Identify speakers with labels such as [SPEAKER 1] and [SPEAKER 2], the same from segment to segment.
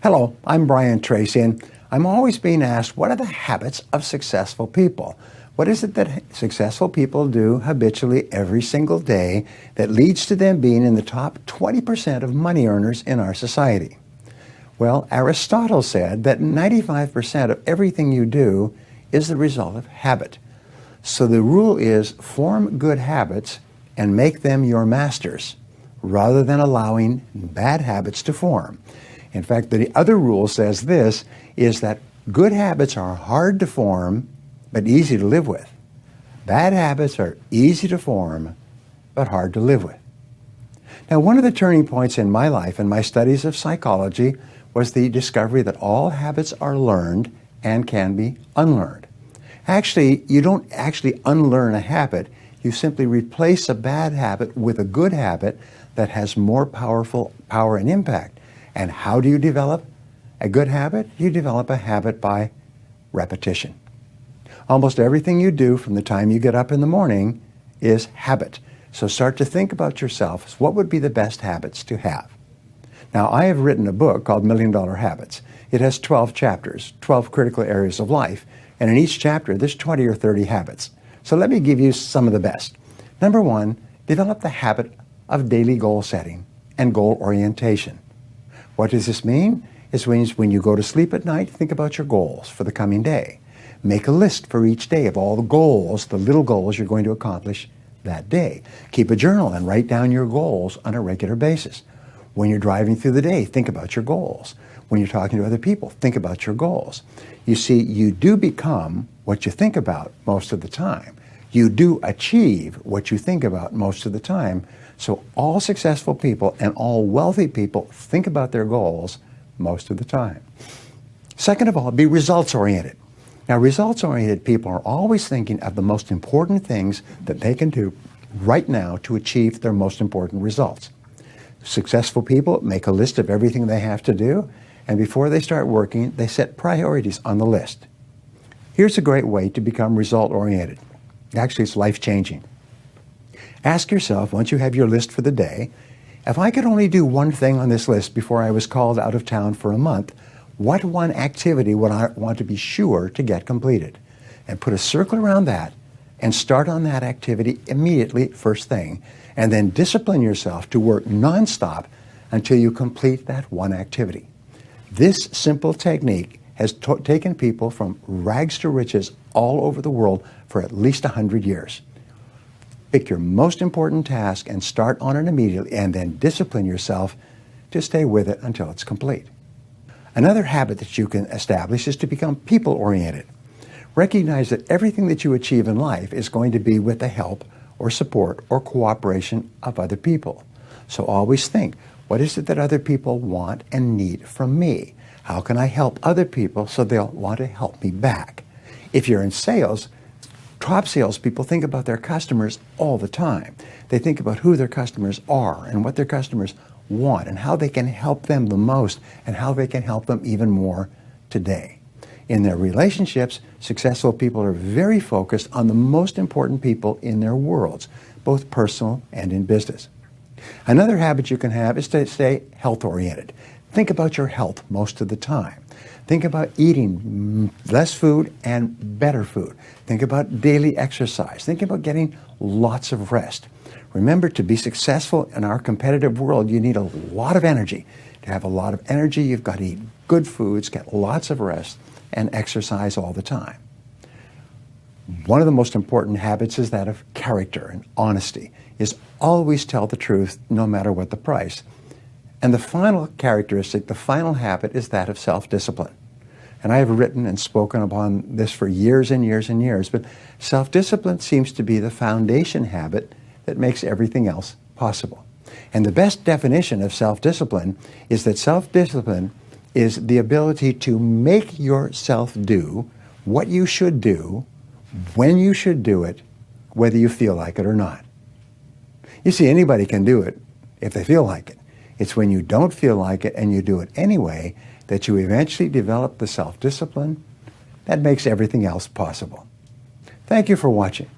[SPEAKER 1] Hello, I'm Tracy, and I'm always being asked, what are the habits of successful people? What is it that successful people do habitually every single day that leads to them being in the top 20% of money earners in our society? Well, Aristotle said that 95% of everything you do is the result of habit. So the rule is form good habits and make them your masters, rather than allowing bad habits to form. In fact, the other rule says this, is that good habits are hard to form, but easy to live with. Bad habits are easy to form, but hard to live with. Now, one of the turning points in my life and my studies of psychology was the discovery that all habits are learned and can be unlearned. Actually, you don't actually unlearn a habit. You simply replace a bad habit with a good habit that has more power and impact. And how do you develop a good habit? You develop a habit by repetition. Almost everything you do from the time you get up in the morning is habit. So start to think about yourself. What would be the best habits to have? Now, I have written a book called $1 Million Habits. It has 12 chapters, 12 critical areas of life. And in each chapter, there's 20 or 30 habits. So let me give you some of the best. Number one, develop the habit of daily goal setting and goal orientation. What does this mean? It means when you go to sleep at night, think about your goals for the coming day. Make a list for each day of all the goals, the little goals you're going to accomplish that day. Keep a journal and write down your goals on a regular basis. When you're driving through the day, think about your goals. When you're talking to other people, think about your goals. You see, you do become what you think about most of the time. You do achieve what you think about most of the time. So all successful people and all wealthy people think about their goals most of the time. Second of all, be results-oriented. Now, results-oriented people are always thinking of the most important things that they can do right now to achieve their most important results. Successful people make a list of everything they have to do, and before they start working, they set priorities on the list. Here's a great way to become result-oriented. Actually, it's life-changing. Ask yourself, once you have your list for the day, if I could only do one thing on this list before I was called out of town for a month, what one activity would I want to be sure to get completed? And put a circle around that and start on that activity immediately, first thing, and then discipline yourself to work nonstop until you complete that one activity. This simple technique has taken people from rags to riches all over the world for at least 100 years. Pick your most important task and start on it immediately, and then discipline yourself to stay with it until it's complete. Another habit that you can establish is to become people-oriented. Recognize that everything that you achieve in life is going to be with the help or support or cooperation of other people. So always think, what is it that other people want and need from me? How can I help other people so they'll want to help me back? If you're in sales, top salespeople think about their customers all the time. They think about who their customers are and what their customers want and how they can help them the most and how they can help them even more today. In their relationships, successful people are very focused on the most important people in their worlds, both personal and in business. Another habit you can have is to stay health-oriented. Think about your health most of the time. Think about eating less food and better food. Think about daily exercise. Think about getting lots of rest. Remember, to be successful in our competitive world, you need a lot of energy. To have a lot of energy, you've got to eat good foods, get lots of rest, and exercise all the time. One of the most important habits is that of character and honesty, is always tell the truth no matter what the price. And the final characteristic, the final habit, is that of self-discipline. And I have written and spoken upon this for years and years and years, but self-discipline seems to be the foundation habit that makes everything else possible. And the best definition of self-discipline is that self-discipline is the ability to make yourself do what you should do, when you should do it, whether you feel like it or not. You see, anybody can do it if they feel like it. It's when you don't feel like it and you do it anyway that you eventually develop the self-discipline that makes everything else possible. Thank you for watching.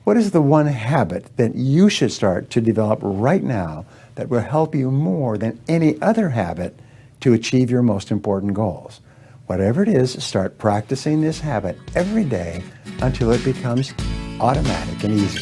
[SPEAKER 1] What is the one habit that you should start to develop right now that will help you more than any other habit to achieve your most important goals. Whatever it is, start practicing this habit every day until it becomes automatic and easy.